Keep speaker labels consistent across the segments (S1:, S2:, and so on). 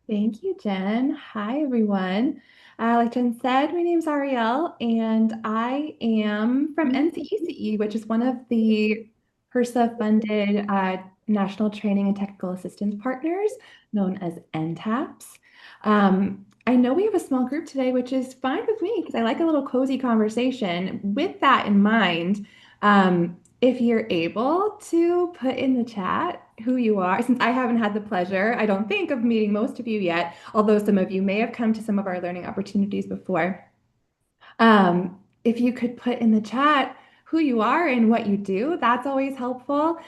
S1: Thank you, Jen. Hi, everyone. Like Jen said, my name is Ariel, and I am from NCECE, which is one of the HRSA-funded national training and technical assistance partners, known as NTAPS. I know we have a small group today, which is fine with me because I like a little cozy conversation. With that in mind, if you're able to put in the chat who you are, since I haven't had the pleasure, I don't think, of meeting most of you yet, although some of you may have come to some of our learning opportunities before. If you could put in the chat who you are and what you do, that's always helpful.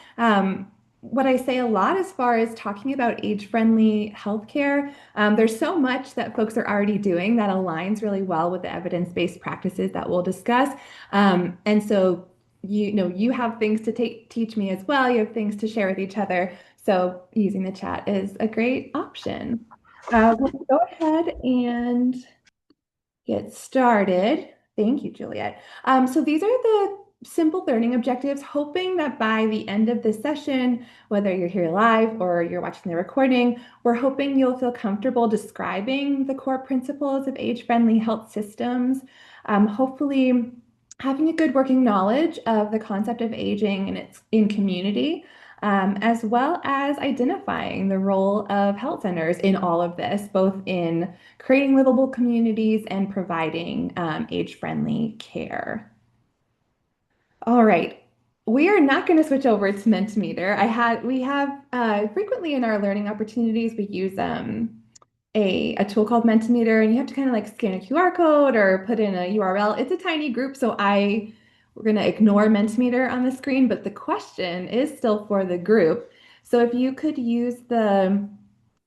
S1: What I say a lot as far as talking about age-friendly healthcare, there's so much that folks are already doing that aligns really well with the evidence-based practices that we'll discuss. And so you have things to teach me as well. You have things to share with each other. So using the chat is a great option. Let's go ahead and get started. Thank you, Juliet. So these are the simple learning objectives, hoping that by the end of this session, whether you're here live or you're watching the recording, we're hoping you'll feel comfortable describing the core principles of age-friendly health systems. Hopefully having a good working knowledge of the concept of aging and its in community, as well as identifying the role of health centers in all of this, both in creating livable communities and providing age-friendly care. All right. We are not going to switch over to Mentimeter. We have frequently in our learning opportunities, we use a tool called Mentimeter, and you have to kind of like scan a QR code or put in a URL. It's a tiny group, so we're going to ignore Mentimeter on the screen, but the question is still for the group. So if you could use the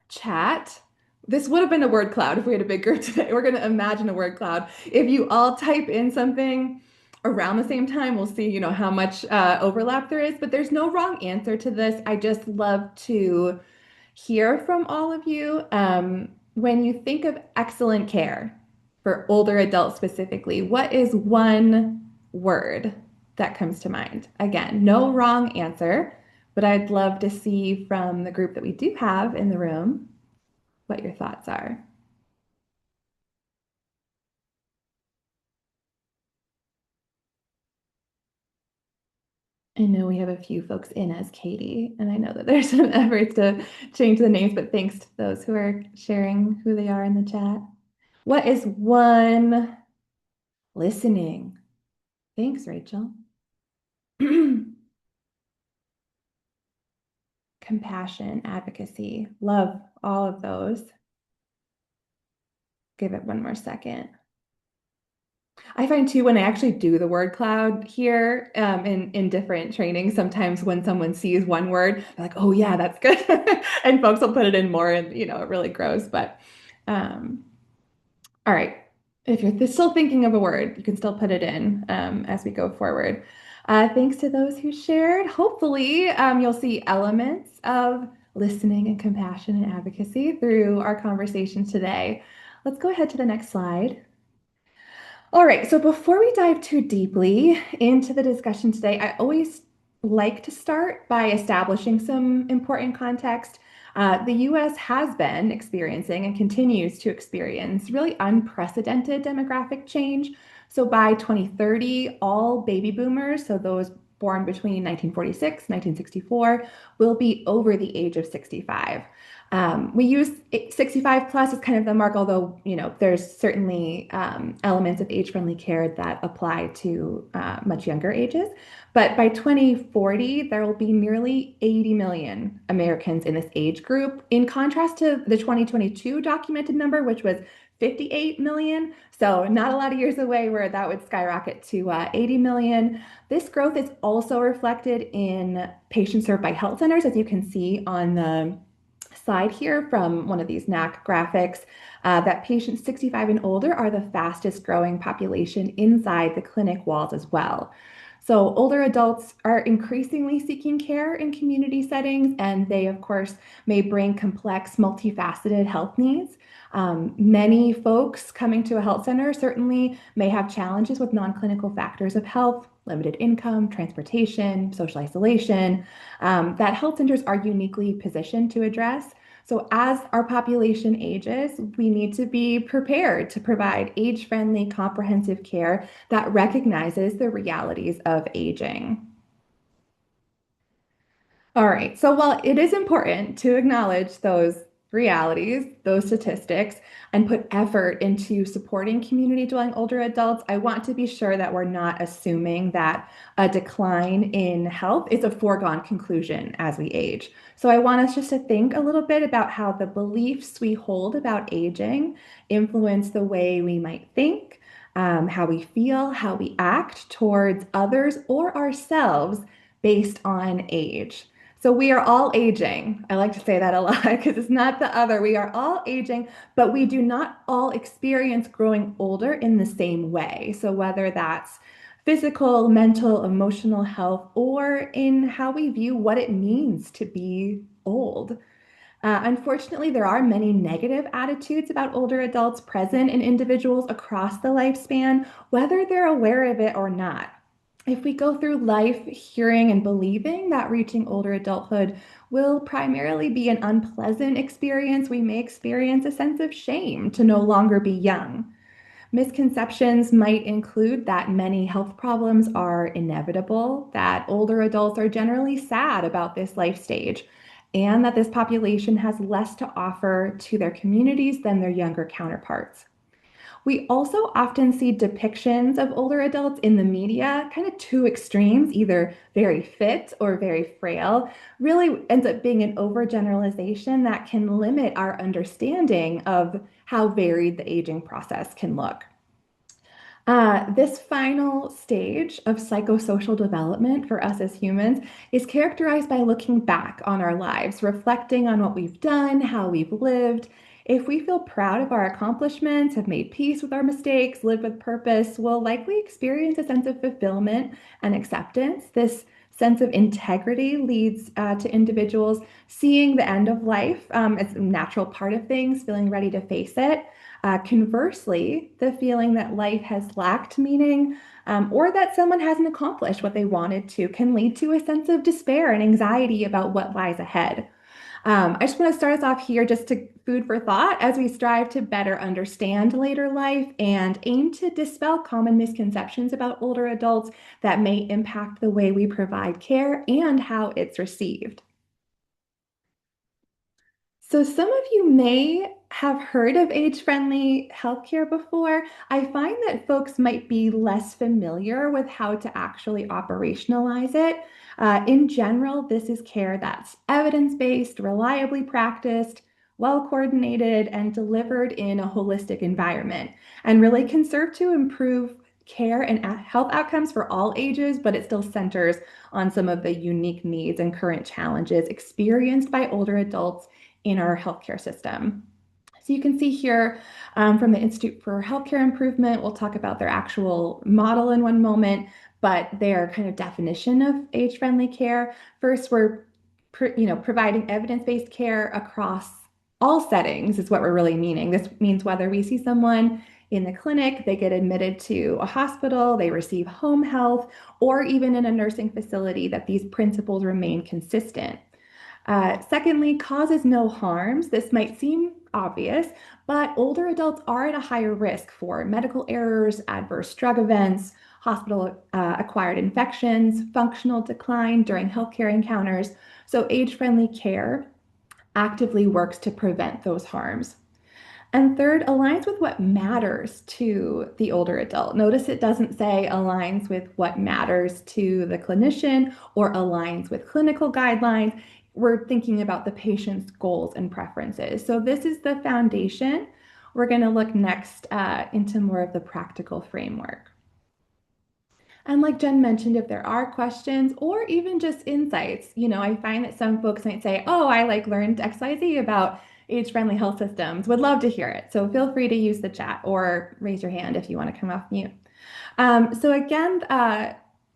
S1: chat. This would have been a word cloud if we had a big group today. We're going to imagine a word cloud. If you all type in something around the same time, we'll see, how much overlap there is, but there's no wrong answer to this. I just love to hear from all of you. When you think of excellent care for older adults specifically, what is one word that comes to mind? Again, no wrong answer, but I'd love to see from the group that we do have in the room what your thoughts are. I know we have a few folks in as Katie, and I know that there's some efforts to change the names, but thanks to those who are sharing who they are in the chat. What is one? Listening? Thanks, Rachel. Compassion, advocacy, love, all of those. Give it one more second. I find too when I actually do the word cloud here in different trainings, sometimes when someone sees one word, they're like, "Oh yeah, that's good," and folks will put it in more, and it really grows. But um, all right, if you're still thinking of a word, you can still put it in as we go forward. Thanks to those who shared. Hopefully, you'll see elements of listening and compassion and advocacy through our conversation today. Let's go ahead to the next slide. All right, so before we dive too deeply into the discussion today, I always like to start by establishing some important context. The US has been experiencing and continues to experience really unprecedented demographic change. So by 2030, all baby boomers, so those born between 1946 1964, will be over the age of 65. We use 65 plus as kind of the mark, although, there's certainly elements of age-friendly care that apply to much younger ages. But by 2040, there will be nearly 80 million Americans in this age group, in contrast to the 2022 documented number, which was 58 million. So not a lot of years away where that would skyrocket to 80 million. This growth is also reflected in patients served by health centers, as you can see on the slide here from one of these NAC graphics, that patients 65 and older are the fastest growing population inside the clinic walls as well. So older adults are increasingly seeking care in community settings, and they, of course, may bring complex, multifaceted health needs. Many folks coming to a health center certainly may have challenges with non-clinical factors of health, limited income, transportation, social isolation, that health centers are uniquely positioned to address. So, as our population ages, we need to be prepared to provide age-friendly, comprehensive care that recognizes the realities of aging. All right. So while it is important to acknowledge those realities, those statistics, and put effort into supporting community dwelling older adults, I want to be sure that we're not assuming that a decline in health is a foregone conclusion as we age. So I want us just to think a little bit about how the beliefs we hold about aging influence the way we might think, how we feel, how we act towards others or ourselves based on age. So we are all aging. I like to say that a lot because it's not the other. We are all aging, but we do not all experience growing older in the same way. So whether that's physical, mental, emotional health, or in how we view what it means to be old. Unfortunately, there are many negative attitudes about older adults present in individuals across the lifespan, whether they're aware of it or not. If we go through life hearing and believing that reaching older adulthood will primarily be an unpleasant experience, we may experience a sense of shame to no longer be young. Misconceptions might include that many health problems are inevitable, that older adults are generally sad about this life stage, and that this population has less to offer to their communities than their younger counterparts. We also often see depictions of older adults in the media, kind of two extremes, either very fit or very frail, really ends up being an overgeneralization that can limit our understanding of how varied the aging process can look. This final stage of psychosocial development for us as humans is characterized by looking back on our lives, reflecting on what we've done, how we've lived. If we feel proud of our accomplishments, have made peace with our mistakes, lived with purpose, we'll likely experience a sense of fulfillment and acceptance. This sense of integrity leads to individuals seeing the end of life as a natural part of things, feeling ready to face it. Conversely, the feeling that life has lacked meaning or that someone hasn't accomplished what they wanted to can lead to a sense of despair and anxiety about what lies ahead. I just want to start us off here just to food for thought as we strive to better understand later life and aim to dispel common misconceptions about older adults that may impact the way we provide care and how it's received. So, some of you may have heard of age-friendly healthcare before. I find that folks might be less familiar with how to actually operationalize it. In general, this is care that's evidence-based, reliably practiced, well coordinated, and delivered in a holistic environment, and really can serve to improve care and health outcomes for all ages, but it still centers on some of the unique needs and current challenges experienced by older adults in our healthcare system. So you can see here from the Institute for Healthcare Improvement, we'll talk about their actual model in one moment, but their kind of definition of age-friendly care. First, we're providing evidence-based care across all settings is what we're really meaning. This means whether we see someone in the clinic, they get admitted to a hospital, they receive home health, or even in a nursing facility, that these principles remain consistent. Secondly, causes no harms. This might seem obvious, but older adults are at a higher risk for medical errors, adverse drug events, hospital acquired infections, functional decline during healthcare encounters. So, age friendly care actively works to prevent those harms. And third, aligns with what matters to the older adult. Notice it doesn't say aligns with what matters to the clinician or aligns with clinical guidelines. We're thinking about the patient's goals and preferences. So this is the foundation. We're going to look next into more of the practical framework. And like Jen mentioned, if there are questions or even just insights, I find that some folks might say, oh, I learned XYZ about age-friendly health systems. Would love to hear it. So feel free to use the chat or raise your hand if you want to come off mute. So again,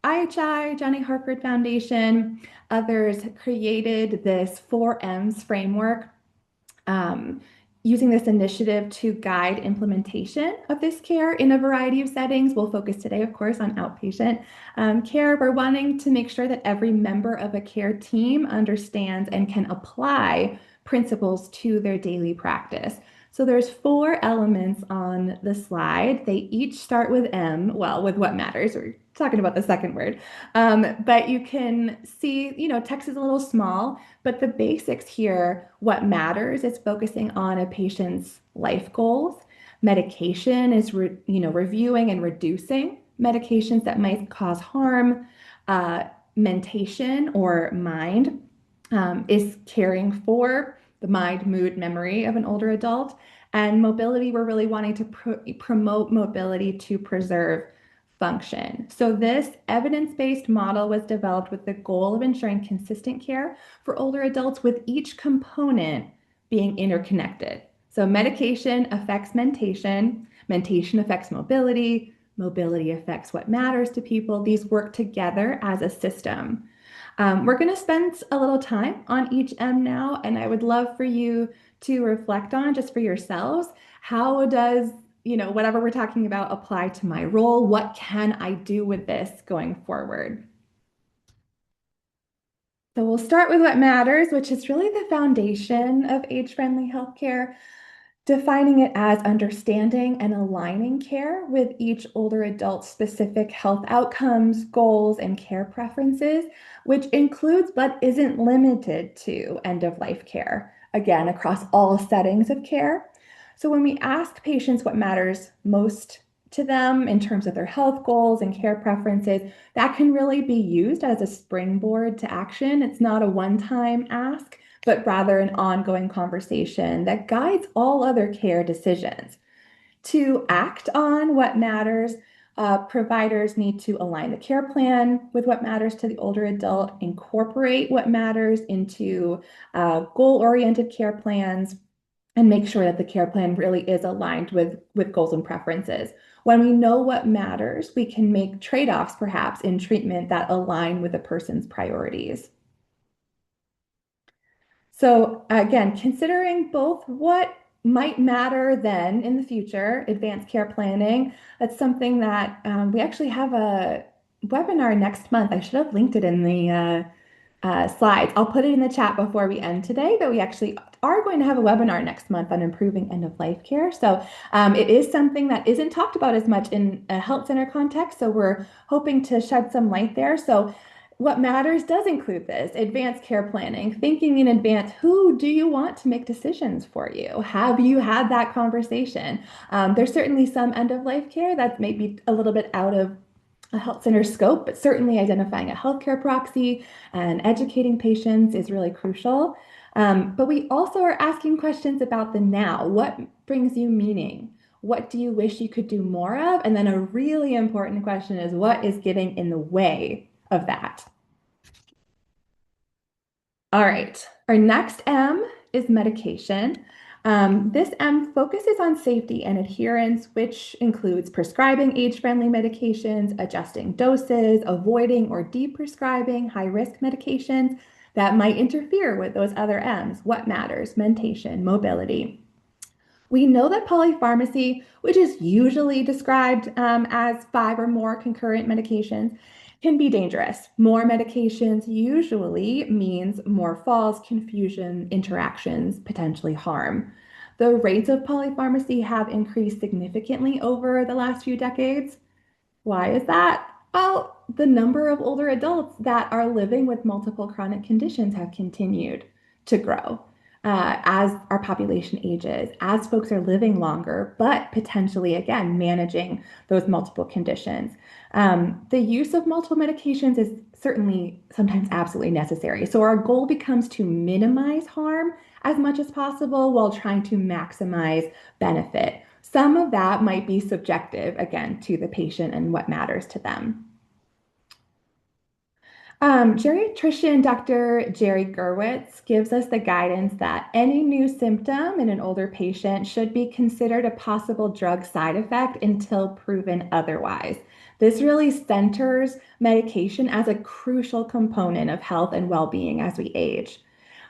S1: IHI, Johnny Harford Foundation, others created this 4Ms framework using this initiative to guide implementation of this care in a variety of settings. We'll focus today, of course, on outpatient care. We're wanting to make sure that every member of a care team understands and can apply principles to their daily practice. So there's four elements on the slide. They each start with M, well, with what matters. We're talking about the second word. But you can see, text is a little small, but the basics here, what matters is focusing on a patient's life goals. Medication is, reviewing and reducing medications that might cause harm. Uh, Mentation or mind is caring for the mind, mood, memory of an older adult. And mobility, we're really wanting to promote mobility to preserve function. So, this evidence based model was developed with the goal of ensuring consistent care for older adults, with each component being interconnected. So, medication affects mentation, mentation affects mobility, mobility affects what matters to people. These work together as a system. We're going to spend a little time on each M now, and I would love for you to reflect on just for yourselves, how does, whatever we're talking about apply to my role? What can I do with this going forward? So we'll start with what matters, which is really the foundation of age-friendly healthcare, defining it as understanding and aligning care with each older adult's specific health outcomes, goals, and care preferences, which includes but isn't limited to end of life care, again, across all settings of care. So when we ask patients what matters most to them in terms of their health goals and care preferences, that can really be used as a springboard to action. It's not a one-time ask, but rather an ongoing conversation that guides all other care decisions. To act on what matters, providers need to align the care plan with what matters to the older adult, incorporate what matters into goal-oriented care plans, and make sure that the care plan really is aligned with goals and preferences. When we know what matters, we can make trade-offs perhaps in treatment that align with a person's priorities. So again, considering both what might matter then in the future, advanced care planning, that's something that we actually have a webinar next month. I should have linked it in the slides. I'll put it in the chat before we end today, but we actually are going to have a webinar next month on improving end of life care. So it is something that isn't talked about as much in a health center context. So we're hoping to shed some light there. So what matters does include this advanced care planning, thinking in advance, who do you want to make decisions for you? Have you had that conversation? There's certainly some end of life care that's maybe a little bit out of a health center scope, but certainly identifying a healthcare proxy and educating patients is really crucial. But we also are asking questions about the now. What brings you meaning? What do you wish you could do more of? And then a really important question is, what is getting in the way of that? All right, our next M is medication. This M focuses on safety and adherence, which includes prescribing age-friendly medications, adjusting doses, avoiding or deprescribing high-risk medications that might interfere with those other M's. What matters? Mentation, mobility. We know that polypharmacy, which is usually described as 5 or more concurrent medications, can be dangerous. More medications usually means more falls, confusion, interactions, potentially harm. The rates of polypharmacy have increased significantly over the last few decades. Why is that? Well, the number of older adults that are living with multiple chronic conditions have continued to grow as our population ages, as folks are living longer, but potentially, again, managing those multiple conditions. The use of multiple medications is certainly sometimes absolutely necessary. So our goal becomes to minimize harm as much as possible while trying to maximize benefit. Some of that might be subjective, again, to the patient and what matters to them. Geriatrician Dr. Jerry Gerwitz gives us the guidance that any new symptom in an older patient should be considered a possible drug side effect until proven otherwise. This really centers medication as a crucial component of health and well-being as we age.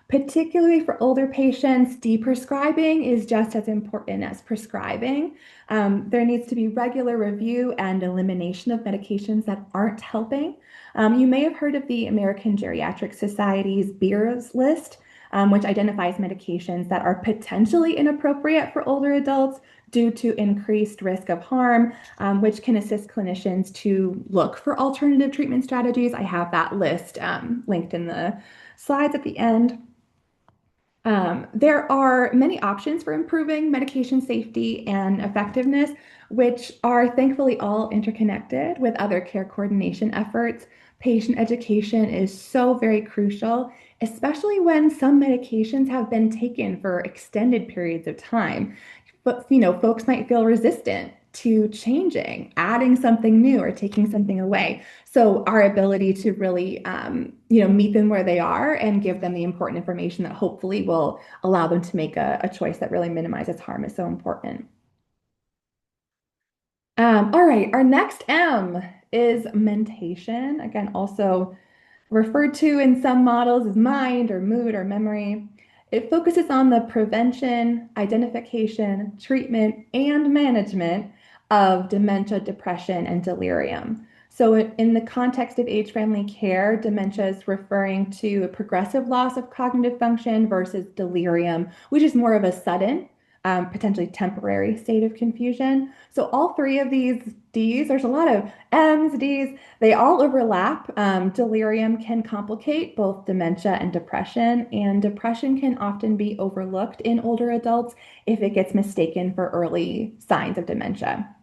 S1: Particularly for older patients, deprescribing is just as important as prescribing. There needs to be regular review and elimination of medications that aren't helping. You may have heard of the American Geriatric Society's BEERS list. which identifies medications that are potentially inappropriate for older adults due to increased risk of harm, which can assist clinicians to look for alternative treatment strategies. I have that list linked in the slides at the end. There are many options for improving medication safety and effectiveness, which are thankfully all interconnected with other care coordination efforts. Patient education is so very crucial, especially when some medications have been taken for extended periods of time. But, folks might feel resistant to changing, adding something new or taking something away. So our ability to really, meet them where they are and give them the important information that hopefully will allow them to make a choice that really minimizes harm is so important. All right, our next M is mentation. Again, also referred to in some models as mind or mood or memory. It focuses on the prevention, identification, treatment, and management of dementia, depression, and delirium. So, in the context of age-friendly care, dementia is referring to a progressive loss of cognitive function versus delirium, which is more of a sudden, potentially temporary state of confusion. So, all three of these D's, there's a lot of M's, D's, they all overlap. Delirium can complicate both dementia and depression can often be overlooked in older adults if it gets mistaken for early signs of dementia.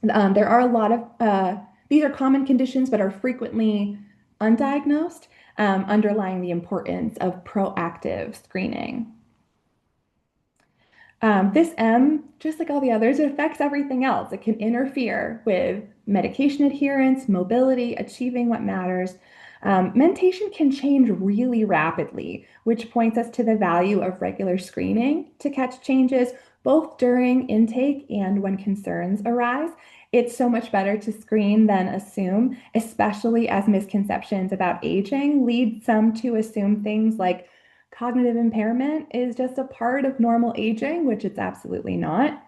S1: There are a lot of, these are common conditions, but are frequently undiagnosed, underlying the importance of proactive screening. This M, just like all the others, it affects everything else. It can interfere with medication adherence, mobility, achieving what matters. Mentation can change really rapidly, which points us to the value of regular screening to catch changes both during intake and when concerns arise. It's so much better to screen than assume, especially as misconceptions about aging lead some to assume things like cognitive impairment is just a part of normal aging, which it's absolutely not.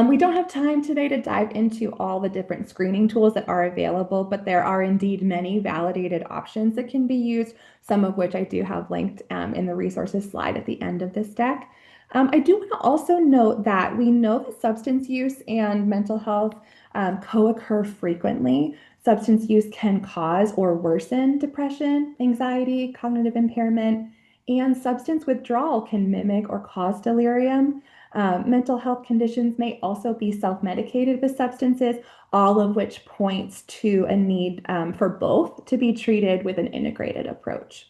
S1: We don't have time today to dive into all the different screening tools that are available, but there are indeed many validated options that can be used, some of which I do have linked in the resources slide at the end of this deck. I do want to also note that we know that substance use and mental health co-occur frequently. Substance use can cause or worsen depression, anxiety, cognitive impairment, and substance withdrawal can mimic or cause delirium. Mental health conditions may also be self-medicated with substances, all of which points to a need for both to be treated with an integrated approach.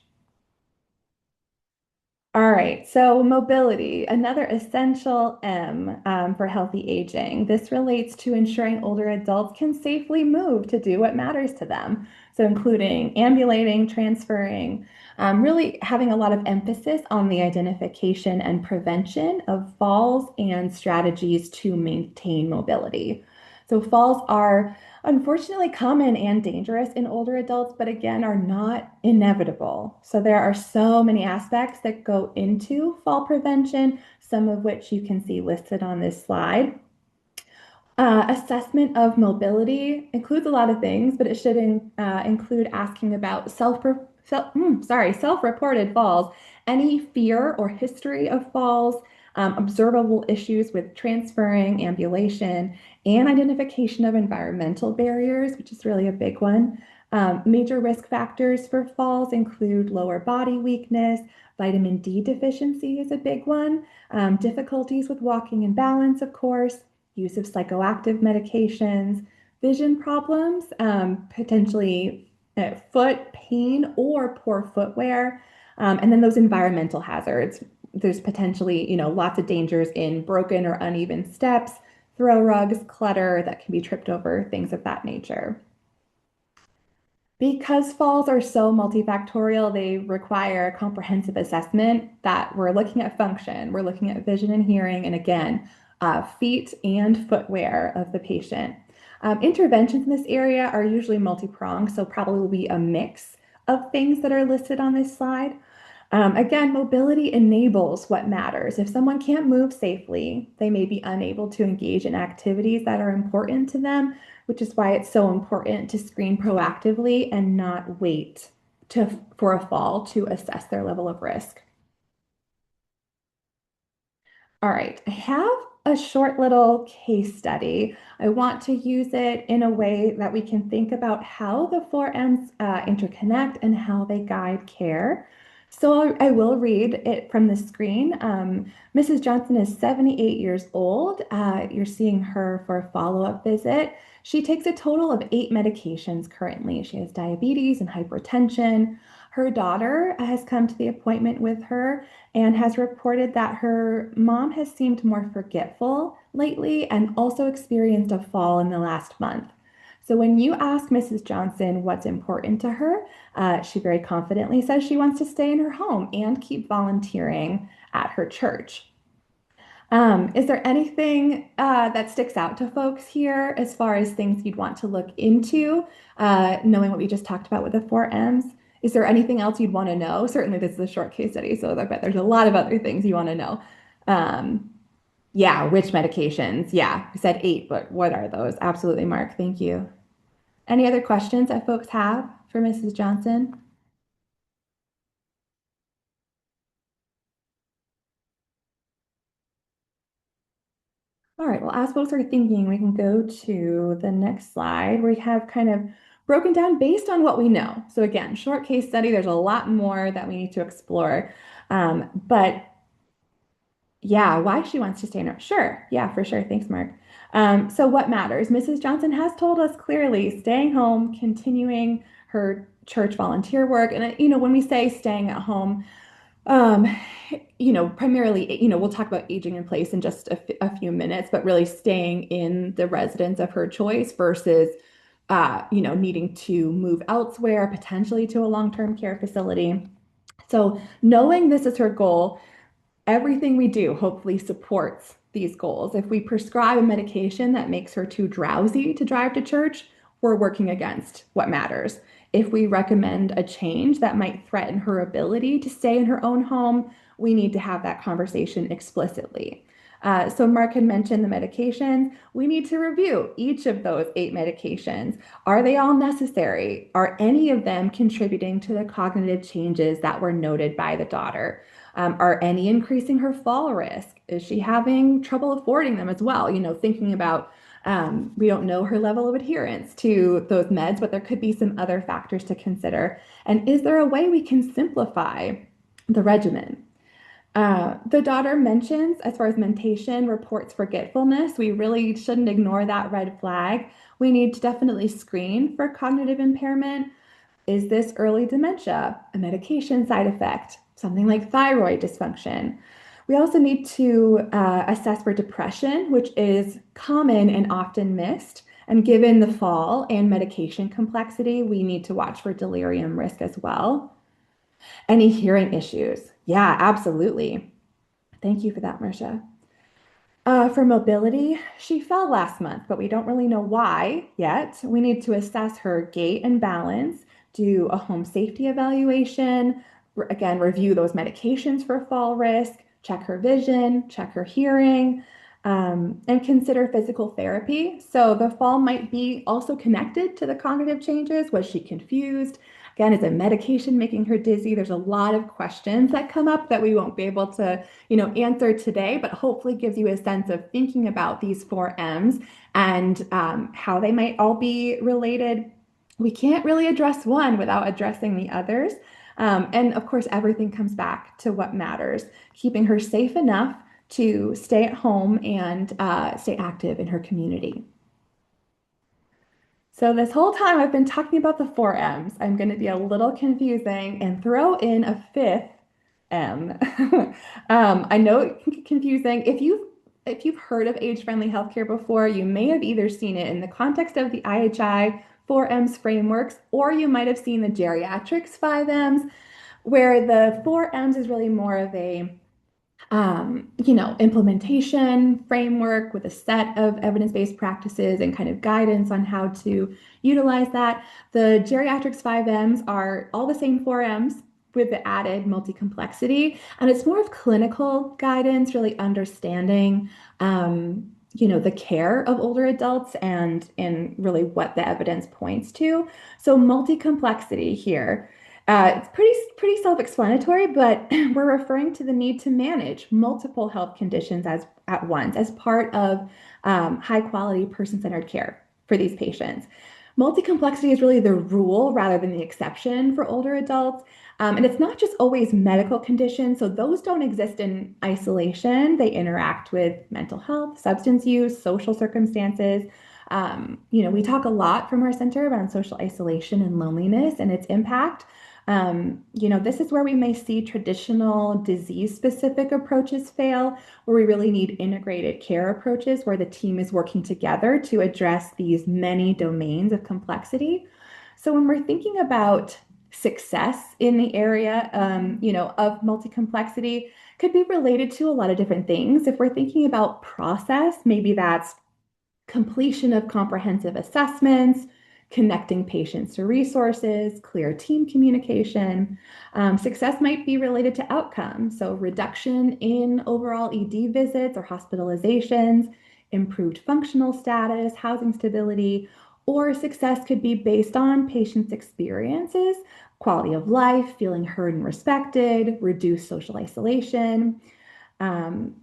S1: All right, so mobility, another essential M for healthy aging. This relates to ensuring older adults can safely move to do what matters to them. So, including ambulating, transferring, really having a lot of emphasis on the identification and prevention of falls and strategies to maintain mobility. So, falls are unfortunately common and dangerous in older adults, but again, are not inevitable. So there are so many aspects that go into fall prevention, some of which you can see listed on this slide. Assessment of mobility includes a lot of things, but it should include asking about self-reported falls, any fear or history of falls, observable issues with transferring, ambulation, and identification of environmental barriers, which is really a big one. Major risk factors for falls include lower body weakness, vitamin D deficiency is a big one, difficulties with walking and balance, of course, use of psychoactive medications, vision problems, potentially foot pain or poor footwear, and then those environmental hazards. There's potentially, lots of dangers in broken or uneven steps, throw rugs, clutter that can be tripped over, things of that nature. Because falls are so multifactorial, they require a comprehensive assessment that we're looking at function, we're looking at vision and hearing, and again, feet and footwear of the patient. Interventions in this area are usually multi-pronged, so probably will be a mix of things that are listed on this slide. Again, mobility enables what matters. If someone can't move safely, they may be unable to engage in activities that are important to them, which is why it's so important to screen proactively and not wait for a fall to assess their level of risk. All right, I have a short little case study. I want to use it in a way that we can think about how the four M's interconnect and how they guide care. So I will read it from the screen. Mrs. Johnson is 78 years old. You're seeing her for a follow-up visit. She takes a total of 8 medications currently. She has diabetes and hypertension. Her daughter has come to the appointment with her and has reported that her mom has seemed more forgetful lately and also experienced a fall in the last month. So when you ask Mrs. Johnson what's important to her, she very confidently says she wants to stay in her home and keep volunteering at her church. Is there anything that sticks out to folks here as far as things you'd want to look into, knowing what we just talked about with the four M's? Is there anything else you'd want to know? Certainly, this is a short case study, so I bet there's a lot of other things you want to know. Um, yeah, which medications? Yeah, I said 8, but what are those? Absolutely, Mark. Thank you. Any other questions that folks have for Mrs. Johnson? All right, well, as folks are thinking, we can go to the next slide where we have kind of broken down based on what we know. So again, short case study, there's a lot more that we need to explore. But yeah, why she wants to stay in her. Sure. Yeah, for sure. Thanks, Mark. So what matters? Mrs. Johnson has told us clearly staying home, continuing her church volunteer work. And, when we say staying at home, um, primarily, we'll talk about aging in place in just a few minutes, but really staying in the residence of her choice versus, needing to move elsewhere, potentially to a long-term care facility. So knowing this is her goal, everything we do hopefully supports these goals. If we prescribe a medication that makes her too drowsy to drive to church, we're working against what matters. If we recommend a change that might threaten her ability to stay in her own home, we need to have that conversation explicitly. So Mark had mentioned the medications. We need to review each of those 8 medications. Are they all necessary? Are any of them contributing to the cognitive changes that were noted by the daughter? Are any increasing her fall risk? Is she having trouble affording them as well? Thinking about we don't know her level of adherence to those meds, but there could be some other factors to consider. And is there a way we can simplify the regimen? The daughter mentions, as far as mentation, reports forgetfulness. We really shouldn't ignore that red flag. We need to definitely screen for cognitive impairment. Is this early dementia, a medication side effect, something like thyroid dysfunction? We also need to assess for depression, which is common and often missed. And given the fall and medication complexity, we need to watch for delirium risk as well. Any hearing issues? Yeah, absolutely. Thank you for that, Marcia. For mobility, she fell last month, but we don't really know why yet. We need to assess her gait and balance, do a home safety evaluation, again, review those medications for fall risk, check her vision, check her hearing, and consider physical therapy. So the fall might be also connected to the cognitive changes. Was she confused? Again, is a medication making her dizzy? There's a lot of questions that come up that we won't be able to answer today, but hopefully gives you a sense of thinking about these four M's and how they might all be related. We can't really address one without addressing the others. And of course, everything comes back to what matters, keeping her safe enough to stay at home and stay active in her community. So this whole time I've been talking about the four M's. I'm going to be a little confusing and throw in a fifth M. I know it can get confusing. If you've heard of age-friendly healthcare before, you may have either seen it in the context of the IHI 4Ms frameworks, or you might have seen the geriatrics 5Ms, where the 4Ms is really more of a implementation framework with a set of evidence-based practices and kind of guidance on how to utilize that. The geriatrics 5Ms are all the same 4Ms with the added multi-complexity, and it's more of clinical guidance, really understanding, the care of older adults and really what the evidence points to. So multi-complexity here. It's pretty self-explanatory, but we're referring to the need to manage multiple health conditions as at once as part of high-quality person-centered care for these patients. Multi-complexity is really the rule rather than the exception for older adults. And it's not just always medical conditions, so those don't exist in isolation. They interact with mental health, substance use, social circumstances. We talk a lot from our center around social isolation and loneliness and its impact. This is where we may see traditional disease-specific approaches fail, where we really need integrated care approaches where the team is working together to address these many domains of complexity. So when we're thinking about success in the area, of multi-complexity, could be related to a lot of different things. If we're thinking about process, maybe that's completion of comprehensive assessments, connecting patients to resources, clear team communication. Success might be related to outcomes, so reduction in overall ED visits or hospitalizations, improved functional status, housing stability, or success could be based on patients' experiences, quality of life, feeling heard and respected, reduced social isolation. Um,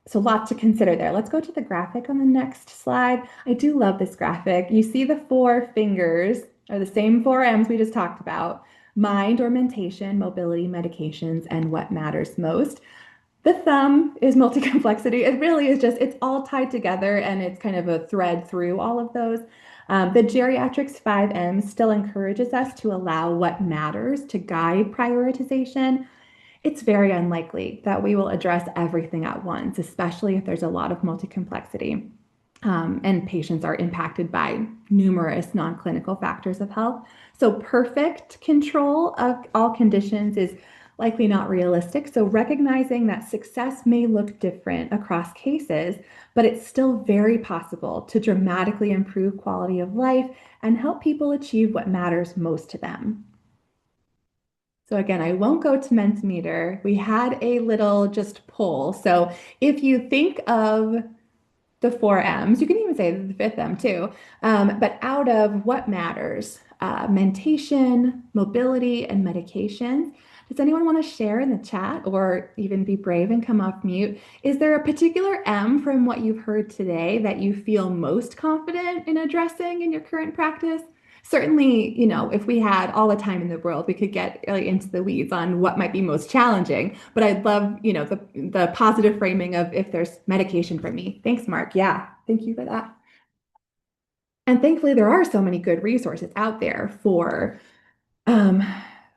S1: so lots to consider there. Let's go to the graphic on the next slide. I do love this graphic. You see the four fingers are the same four M's we just talked about: mind or mentation, mobility, medications, and what matters most. The thumb is multi-complexity. It really is just, it's all tied together and it's kind of a thread through all of those. The geriatrics 5M still encourages us to allow what matters to guide prioritization. It's very unlikely that we will address everything at once, especially if there's a lot of multi-complexity. And patients are impacted by numerous non-clinical factors of health. So perfect control of all conditions is likely not realistic. So recognizing that success may look different across cases, but it's still very possible to dramatically improve quality of life and help people achieve what matters most to them. So again, I won't go to Mentimeter. We had a little just poll. So if you think of the four M's, you can even say the fifth M too. But out of what matters, mentation, mobility, and medications, does anyone want to share in the chat or even be brave and come off mute? Is there a particular M from what you've heard today that you feel most confident in addressing in your current practice? Certainly, if we had all the time in the world, we could get really into the weeds on what might be most challenging. But I'd love, the positive framing of if there's medication for me. Thanks, Mark. Yeah, thank you for that. And thankfully, there are so many good resources out there um,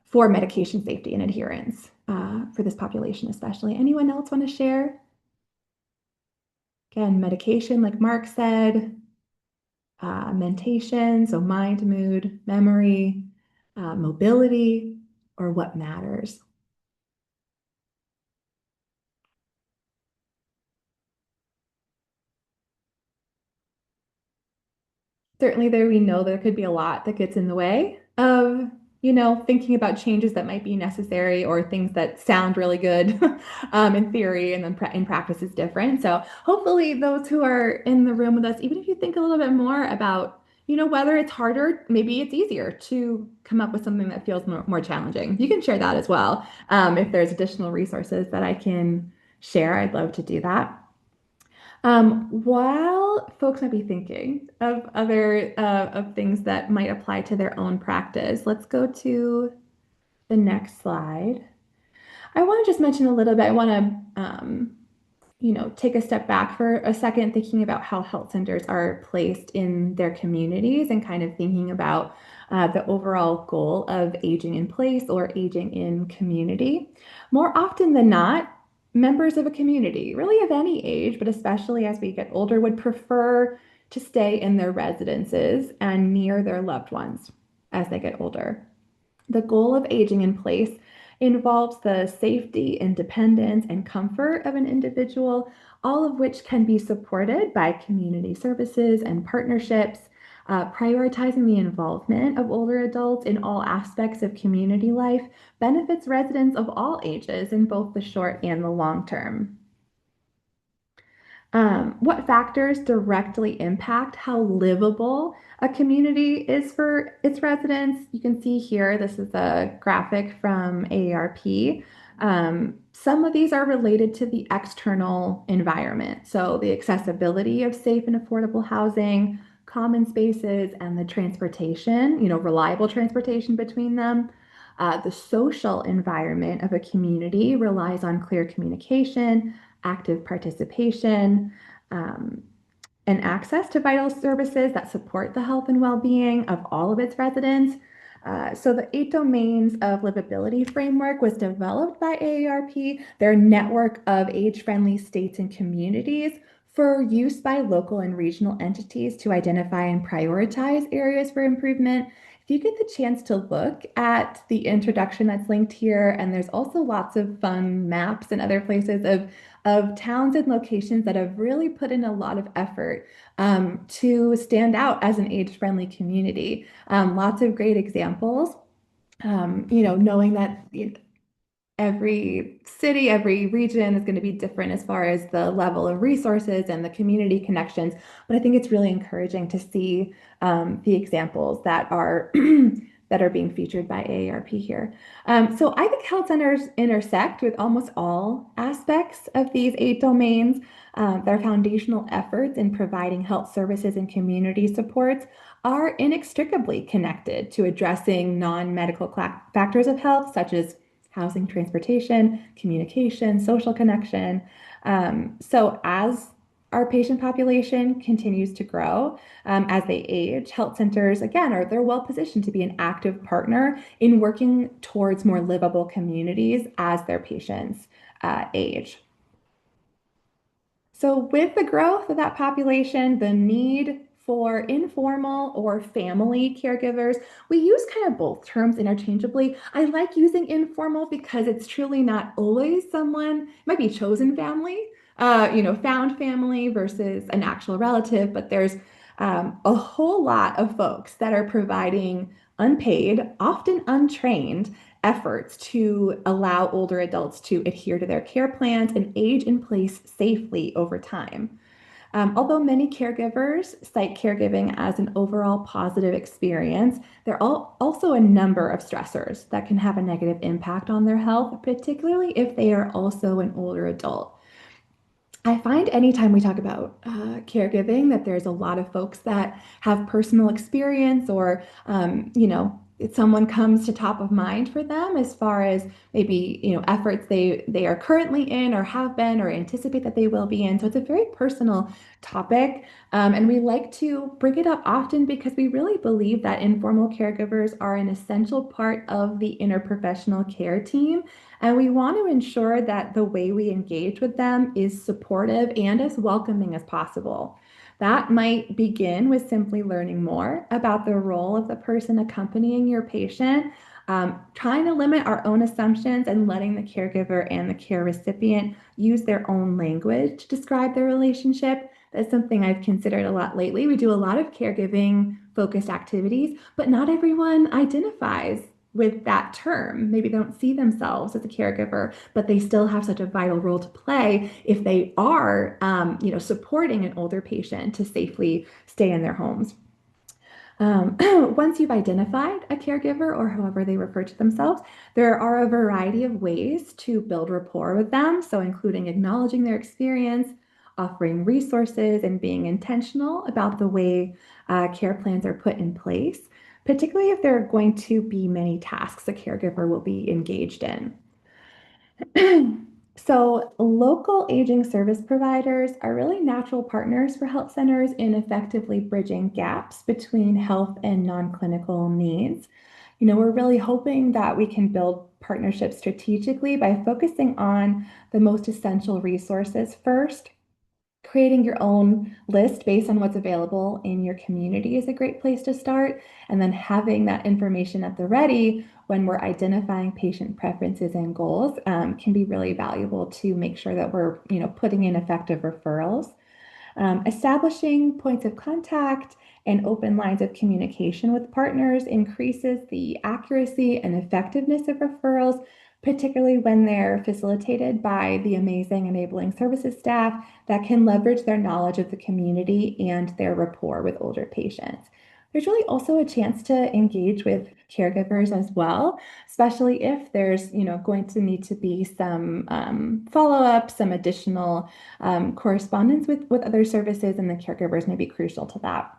S1: for medication safety and adherence for this population, especially. Anyone else want to share? Again, medication, like Mark said, mentation, so mind, mood, memory, mobility, or what matters. Certainly there we know there could be a lot that gets in the way of, thinking about changes that might be necessary or things that sound really good in theory and then in practice is different. So hopefully those who are in the room with us, even if you think a little bit more about, whether it's harder, maybe it's easier to come up with something that feels more challenging. You can share that as well. If there's additional resources that I can share, I'd love to do that. While folks might be thinking of other of things that might apply to their own practice, let's go to the next slide. I want to just mention a little bit. I want to, take a step back for a second, thinking about how health centers are placed in their communities and kind of thinking about the overall goal of aging in place or aging in community. More often than not, members of a community, really of any age, but especially as we get older, would prefer to stay in their residences and near their loved ones as they get older. The goal of aging in place involves the safety, independence, and comfort of an individual, all of which can be supported by community services and partnerships. Prioritizing the involvement of older adults in all aspects of community life benefits residents of all ages in both the short and the long term. What factors directly impact how livable a community is for its residents? You can see here, this is a graphic from AARP. Some of these are related to the external environment. So the accessibility of safe and affordable housing, common spaces, and the transportation, reliable transportation between them. The social environment of a community relies on clear communication, active participation, um, and access to vital services that support the health and well-being of all of its residents. So the 8 domains of livability framework was developed by AARP, their network of age-friendly states and communities for use by local and regional entities to identify and prioritize areas for improvement. If you get the chance to look at the introduction that's linked here, and there's also lots of fun maps and other places of towns and locations that have really put in a lot of effort to stand out as an age-friendly community. Lots of great examples. Knowing that every city, every region is going to be different as far as the level of resources and the community connections. But I think it's really encouraging to see the examples that are that are being featured by AARP here. So I think health centers intersect with almost all aspects of these 8 domains. Their foundational efforts in providing health services and community supports are inextricably connected to addressing non-medical factors of health, such as housing, transportation, communication, social connection. So as our patient population continues to grow, as they age, health centers, again, they're well positioned to be an active partner in working towards more livable communities as their patients age. So, with the growth of that population, the need for informal or family caregivers, we use kind of both terms interchangeably. I like using informal because it's truly not always someone, it might be chosen family, found family versus an actual relative, but there's a whole lot of folks that are providing unpaid, often untrained efforts to allow older adults to adhere to their care plans and age in place safely over time. Although many caregivers cite caregiving as an overall positive experience, there are also a number of stressors that can have a negative impact on their health, particularly if they are also an older adult. I find anytime we talk about caregiving that there's a lot of folks that have personal experience or, if someone comes to top of mind for them as far as maybe, efforts they are currently in or have been or anticipate that they will be in. So it's a very personal topic. And we like to bring it up often because we really believe that informal caregivers are an essential part of the interprofessional care team. And we want to ensure that the way we engage with them is supportive and as welcoming as possible. That might begin with simply learning more about the role of the person accompanying your patient, trying to limit our own assumptions and letting the caregiver and the care recipient use their own language to describe their relationship. That's something I've considered a lot lately. We do a lot of caregiving focused activities, but not everyone identifies with that term. Maybe they don't see themselves as a caregiver, but they still have such a vital role to play if they are, supporting an older patient to safely stay in their homes. Once you've identified a caregiver or however they refer to themselves, there are a variety of ways to build rapport with them. So, including acknowledging their experience, offering resources, and being intentional about the way care plans are put in place, particularly if there are going to be many tasks a caregiver will be engaged in. So, local aging service providers are really natural partners for health centers in effectively bridging gaps between health and non-clinical needs. We're really hoping that we can build partnerships strategically by focusing on the most essential resources first. Creating your own list based on what's available in your community is a great place to start. And then having that information at the ready when we're identifying patient preferences and goals can be really valuable to make sure that we're, putting in effective referrals. Establishing points of contact and open lines of communication with partners increases the accuracy and effectiveness of referrals, particularly when they're facilitated by the amazing enabling services staff that can leverage their knowledge of the community and their rapport with older patients. There's really also a chance to engage with caregivers as well, especially if there's, going to need to be some follow-up, some additional correspondence with other services, and the caregivers may be crucial to that.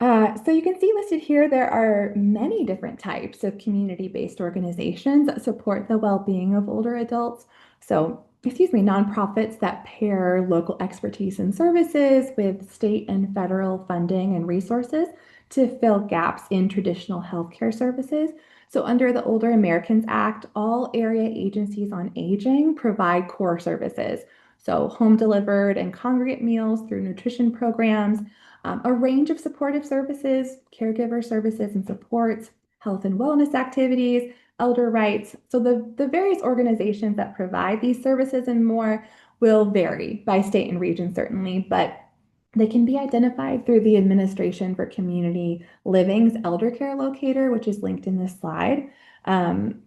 S1: So you can see listed here, there are many different types of community-based organizations that support the well-being of older adults. So, nonprofits that pair local expertise and services with state and federal funding and resources to fill gaps in traditional healthcare services. So under the Older Americans Act, all area agencies on aging provide core services. So home delivered and congregate meals through nutrition programs, a range of supportive services, caregiver services and supports, health and wellness activities, elder rights. So the various organizations that provide these services and more will vary by state and region, certainly, but they can be identified through the Administration for Community Living's Elder Care Locator, which is linked in this slide,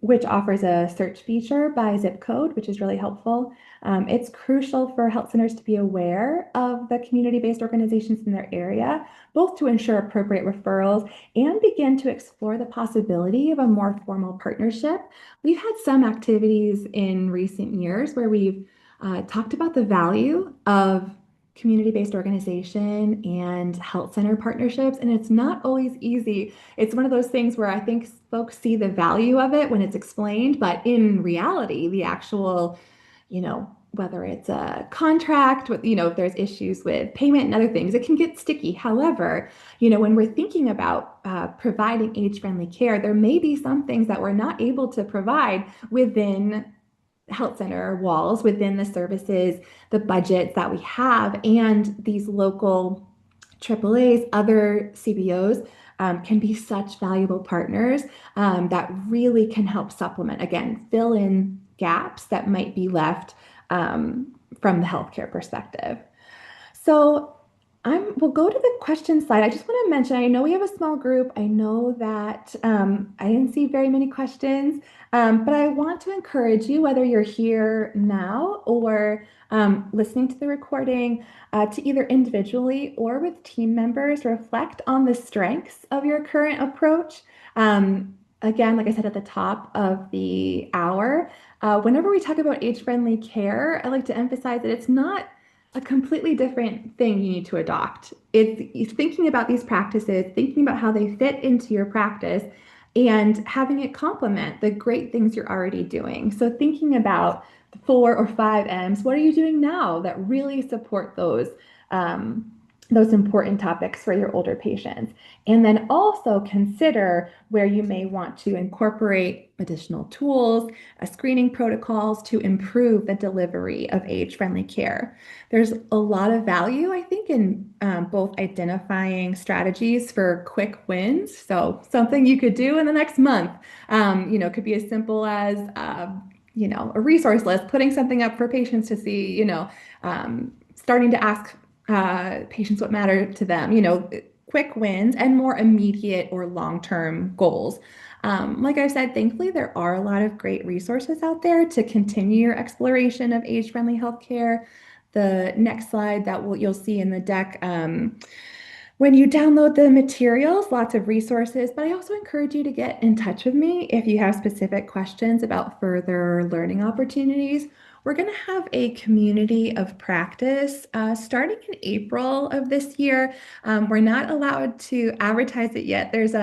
S1: which offers a search feature by zip code, which is really helpful. It's crucial for health centers to be aware of the community-based organizations in their area, both to ensure appropriate referrals and begin to explore the possibility of a more formal partnership. We've had some activities in recent years where we've talked about the value of community-based organization and health center partnerships, and it's not always easy. It's one of those things where I think folks see the value of it when it's explained, but in reality, the actual, whether it's a contract, if there's issues with payment and other things, it can get sticky. However, when we're thinking about providing age-friendly care, there may be some things that we're not able to provide within health center walls, within the services, the budgets that we have, and these local AAAs, other CBOs can be such valuable partners that really can help supplement, again, fill in gaps that might be left from the healthcare perspective. So we'll go to the question slide. I just want to mention, I know we have a small group. I know that I didn't see very many questions, but I want to encourage you, whether you're here now or listening to the recording, to either individually or with team members, reflect on the strengths of your current approach. Again, like I said at the top of the hour, whenever we talk about age-friendly care, I like to emphasize that it's not a completely different thing you need to adopt. It's thinking about these practices, thinking about how they fit into your practice, and having it complement the great things you're already doing. So thinking about the 4 or 5 M's, what are you doing now that really support those important topics for your older patients? And then also consider where you may want to incorporate additional tools, screening protocols to improve the delivery of age-friendly care. There's a lot of value, I think, in both identifying strategies for quick wins. So something you could do in the next month, could be as simple as a resource list, putting something up for patients to see, starting to ask patients what matter to them, quick wins and more immediate or long-term goals. Like I said, thankfully, there are a lot of great resources out there to continue your exploration of age-friendly healthcare. The next slide that you'll see in the deck, when you download the materials, lots of resources, but I also encourage you to get in touch with me if you have specific questions about further learning opportunities. We're going to have a community of practice starting in April of this year. We're not allowed to advertise it yet. There's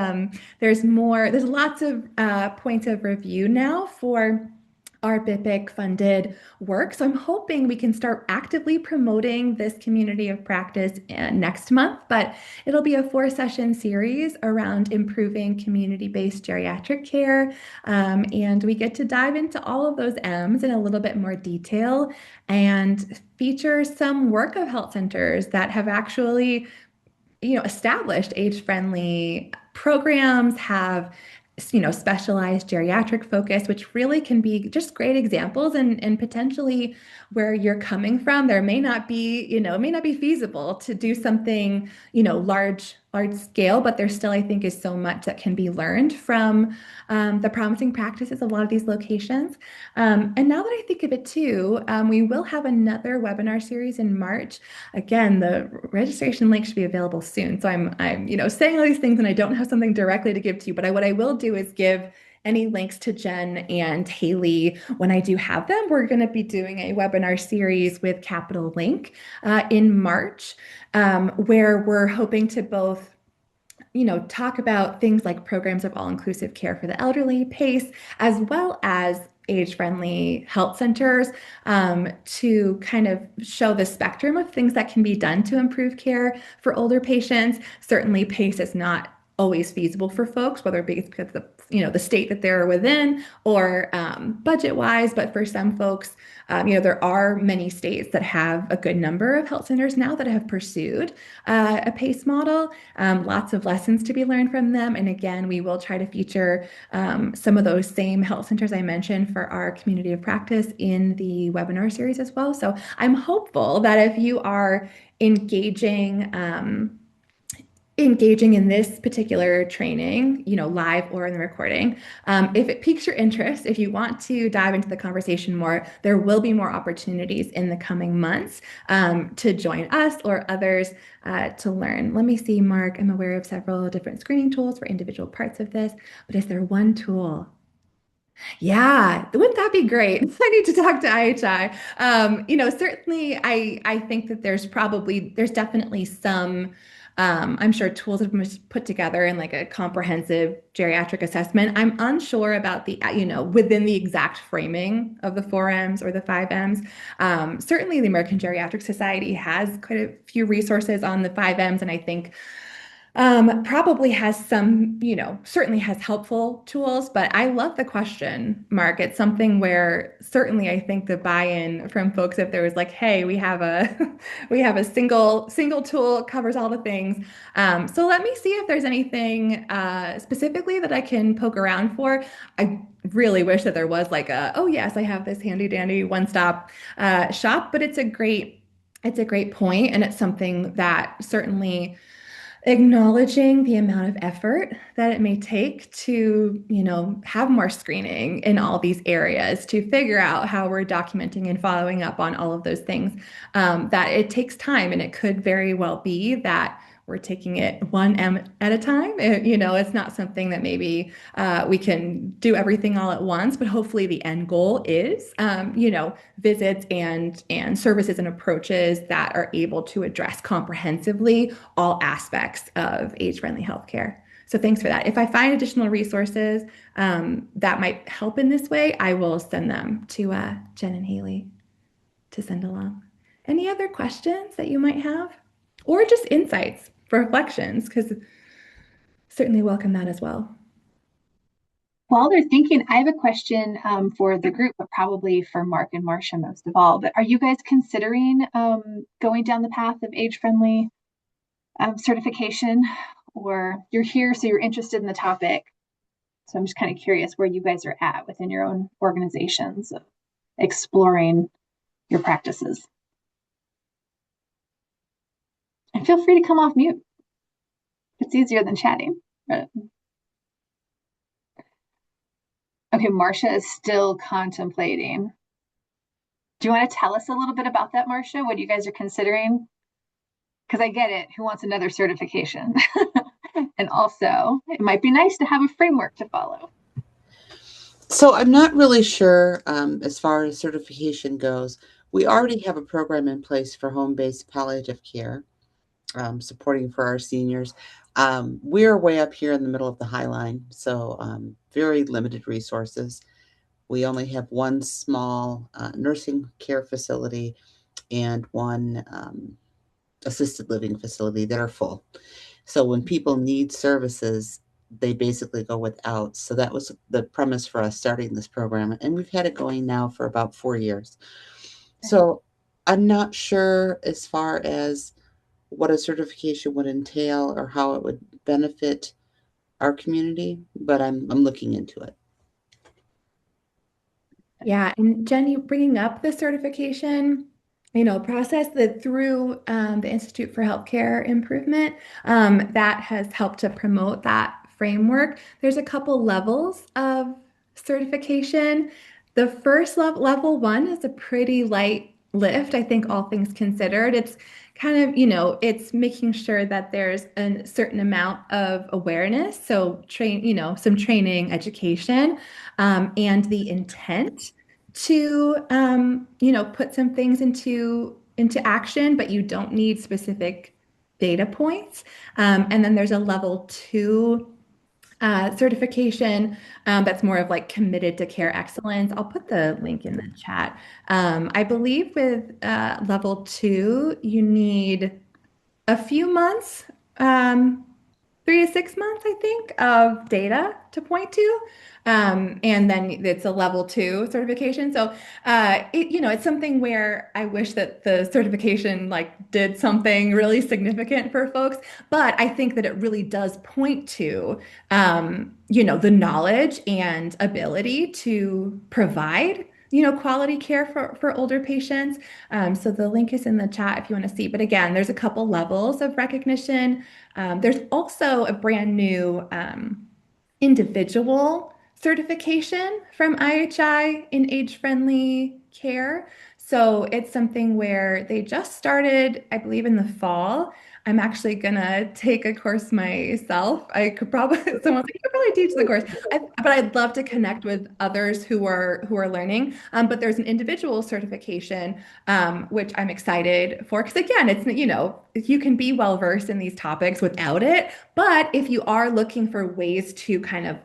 S1: lots of points of review now for our BIPIC funded work. So I'm hoping we can start actively promoting this community of practice next month, but it'll be a 4-session series around improving community-based geriatric care. And we get to dive into all of those M's in a little bit more detail and feature some work of health centers that have actually established age-friendly programs, have specialized geriatric focus, which really can be just great examples and potentially where you're coming from. There may not be, it may not be feasible to do something, large large scale, but there still, I think, is so much that can be learned from the promising practices of a lot of these locations. And now that I think of it too, we will have another webinar series in March. Again, the registration link should be available soon. So I'm saying all these things and I don't have something directly to give to you, but what I will do is give any links to Jen and Haley when I do have them. We're going to be doing a webinar series with Capital Link in March, where we're hoping to both talk about things like programs of all-inclusive care for the elderly, PACE, as well as age-friendly health centers, to kind of show the spectrum of things that can be done to improve care for older patients. Certainly, PACE is not always feasible for folks, whether it be because of the state that they're within or budget-wise. But for some folks, there are many states that have a good number of health centers now that have pursued a PACE model. Lots of lessons to be learned from them. And again, we will try to feature some of those same health centers I mentioned for our community of practice in the webinar series as well. So I'm hopeful that if you are engaging in this particular training, live or in the recording. If it piques your interest, if you want to dive into the conversation more, there will be more opportunities in the coming months to join us or others to learn. Let me see, Mark. I'm aware of several different screening tools for individual parts of this, but is there one tool? Yeah, wouldn't that be great? I need to talk to IHI. Certainly I think that there's definitely some, I'm sure tools have been put together in like a comprehensive geriatric assessment. I'm unsure about within the exact framing of the 4Ms or the 5Ms. Certainly the American Geriatric Society has quite a few resources on the 5Ms, and I think probably has some, certainly has helpful tools, but I love the question, Mark. It's something where certainly I think the buy-in from folks, if there was like, hey, we have a we have a single tool, covers all the things. So let me see if there's anything specifically that I can poke around for. I really wish that there was like oh yes, I have this handy dandy one-stop shop, but it's a great point, and it's something that certainly acknowledging the amount of effort that it may take to, have more screening in all these areas to figure out how we're documenting and following up on all of those things, that it takes time. And it could very well be that we're taking it one M at a time. It's not something that maybe we can do everything all at once, but hopefully the end goal is, visits and services and approaches that are able to address comprehensively all aspects of age-friendly healthcare. So thanks for that. If I find additional resources that might help in this way, I will send them to Jen and Haley to send along. Any other questions that you might have? Or just insights for reflections, because certainly welcome that as well.
S2: While they're thinking, I have a question for the group, but probably for Mark and Marcia most of all. But are you guys considering going down the path of age-friendly certification? Or you're here, so you're interested in the topic. So I'm just kind of curious where you guys are at within your own organizations of exploring your practices. And feel free to come off mute. It's easier than chatting. But... Okay, Marcia is still contemplating. Do you want to tell us a little bit about that, Marcia? What you guys are considering? Because I get it. Who wants another certification? And also, it might be nice to have a framework to follow.
S3: So I'm not really sure as far as certification goes. We already have a program in place for home-based palliative care, supporting for our seniors. We're way up here in the middle of the High Line, so very limited resources. We only have one small nursing care facility and one assisted living facility that are full. So when people need services, they basically go without. So that was the premise for us starting this program. And we've had it going now for about 4 years. So I'm not sure as far as what a certification would entail or how it would benefit our community, but I'm looking into it.
S1: Yeah, and Jen, you bringing up the certification process that through the Institute for Healthcare Improvement that has helped to promote that framework. There's a couple levels of certification. The first level one is a pretty light lift, I think, all things considered. It's kind of, it's making sure that there's a certain amount of awareness. So some training, education, and the intent to put some things into action, but you don't need specific data points. And then there's a level two certification that's more of like committed to care excellence. I'll put the link in the chat. I believe with level two, you need a few months, um, 3 to 6 months, I think, of data to point to. And then it's a level two certification. So, it's something where I wish that the certification like did something really significant for folks, but I think that it really does point to, the knowledge and ability to provide quality care for older patients. So the link is in the chat if you want to see. But again, there's a couple levels of recognition. There's also a brand new individual certification from IHI in age-friendly care. So it's something where they just started, I believe, in the fall. I'm actually gonna take a course myself. I could probably someone's like, you could probably teach the course. But I'd love to connect with others who are learning. But there's an individual certification, which I'm excited for. Because again, it's you can be well versed in these topics without it. But if you are looking for ways to kind of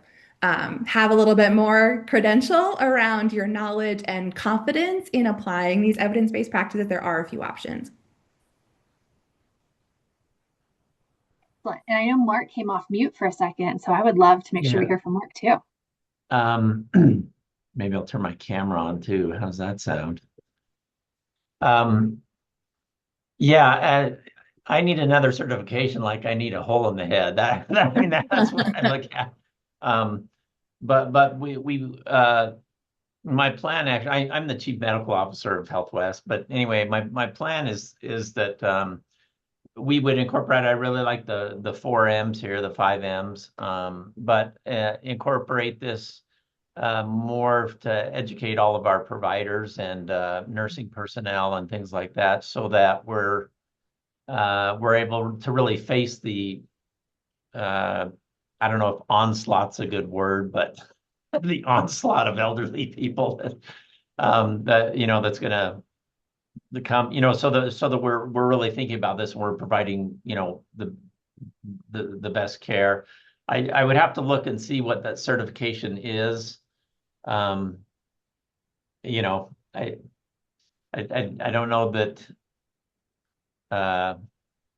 S1: have a little bit more credential around your knowledge and confidence in applying these evidence-based practices, there are a few options.
S2: Excellent. And I know Mark came off mute for a second, so I would love to make sure we
S4: Yeah.
S2: hear from Mark too.
S4: Um, maybe I'll turn my camera on too. How's that sound? Um, yeah, I need another certification like I need a hole in the head. I mean, that's what I look at. Um, but my plan actually, I'm the chief medical officer of Health West, but anyway, my plan is that we would incorporate. I really like the four M's here, the five M's, but incorporate this more to educate all of our providers and nursing personnel and things like that, so that we're able to really face the I don't know if onslaught's a good word, but the onslaught of elderly people that that's going to come, so that we're really thinking about this and we're providing the best care. I would have to look and see what that certification is. Um, you know, I don't know that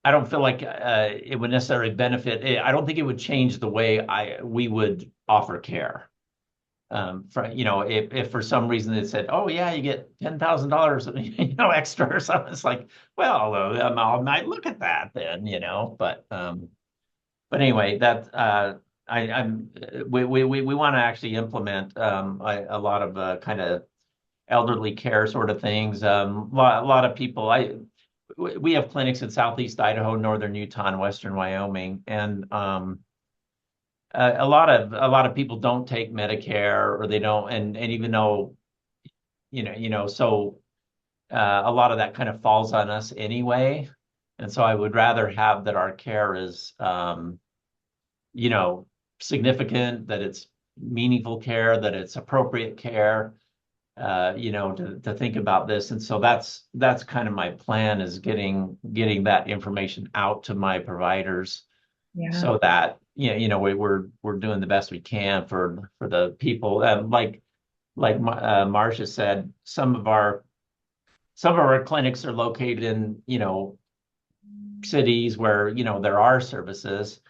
S4: I don't feel like it would necessarily benefit. I don't think it would change the way we would offer care. If for some reason it said, "Oh yeah, you get $10,000, extra or something," it's like, well, I might look at that then, But anyway, that we want to actually implement a lot of kind of elderly care sort of things. A lot of people. We have clinics in Southeast Idaho, Northern Utah, and Western Wyoming, and a lot of people don't take Medicare, or they don't, and even though so a lot of that kind of falls on us anyway. And so I would rather have that our care is you know, significant, that it's meaningful care, that it's appropriate care, to think about this. And so that's kind of my plan, is getting that information out to my providers,
S1: Yeah.
S4: so that we're doing the best we can for the people. Marcia said, some of our clinics are located in cities where there are services.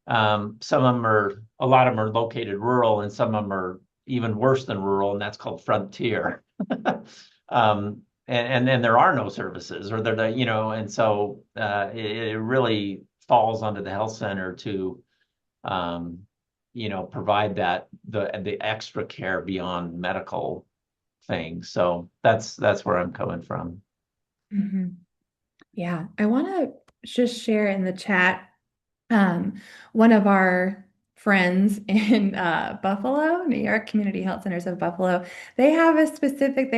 S4: A lot of them are located rural, and some of them are even worse than rural, and that's called frontier. And then there are no services, or and so it really falls onto the health center to provide the extra care beyond medical things. So that's where I'm coming from.
S1: Mhm. Yeah, I want to just share in the chat. Um, One of our friends in Buffalo, New York Community Health Centers of Buffalo, they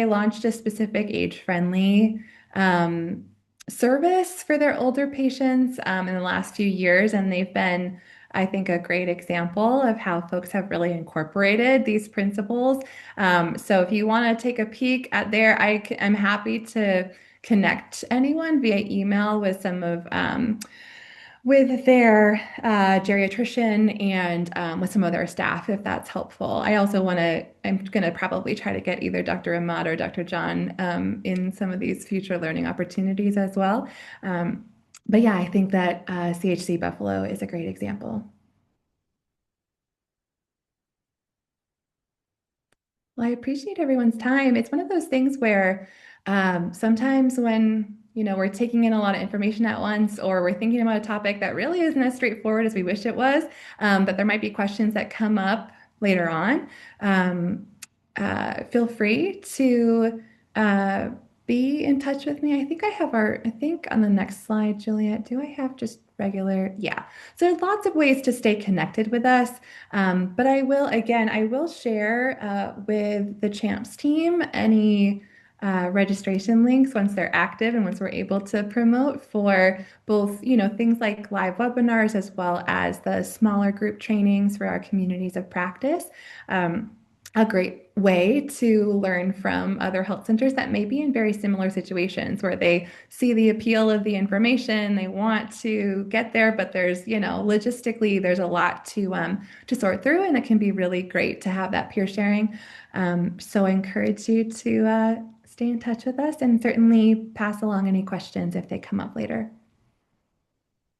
S1: launched a specific age-friendly um, service for their older patients in the last few years, and they've been, I think, a great example of how folks have really incorporated these principles. So if you want to take a peek at I'm happy to connect anyone via email with some of with their geriatrician and with some of their staff, if that's helpful. I'm going to probably try to get either Dr. Ahmad or Dr. John in some of these future learning opportunities as well. But yeah, I think that CHC Buffalo is a great example. Well, I appreciate everyone's time. It's one of those things where sometimes when we're taking in a lot of information at once, or we're thinking about a topic that really isn't as straightforward as we wish it was, but there might be questions that come up later on. Um, Feel free to uh, be in touch with me. I think on the next slide, Juliet, do I have just regular? Yeah. So there's lots of ways to stay connected with us. But I will share with the CHAMPS team any registration links once they're active and once we're able to promote for both, things like live webinars as well as the smaller group trainings for our communities of practice. Um, a great way to learn from other health centers that may be in very similar situations where they see the appeal of the information, they want to get there, but logistically, there's a lot to sort through, and it can be really great to have that peer sharing. So I encourage you to stay in touch with us and certainly pass along any questions if they come up later.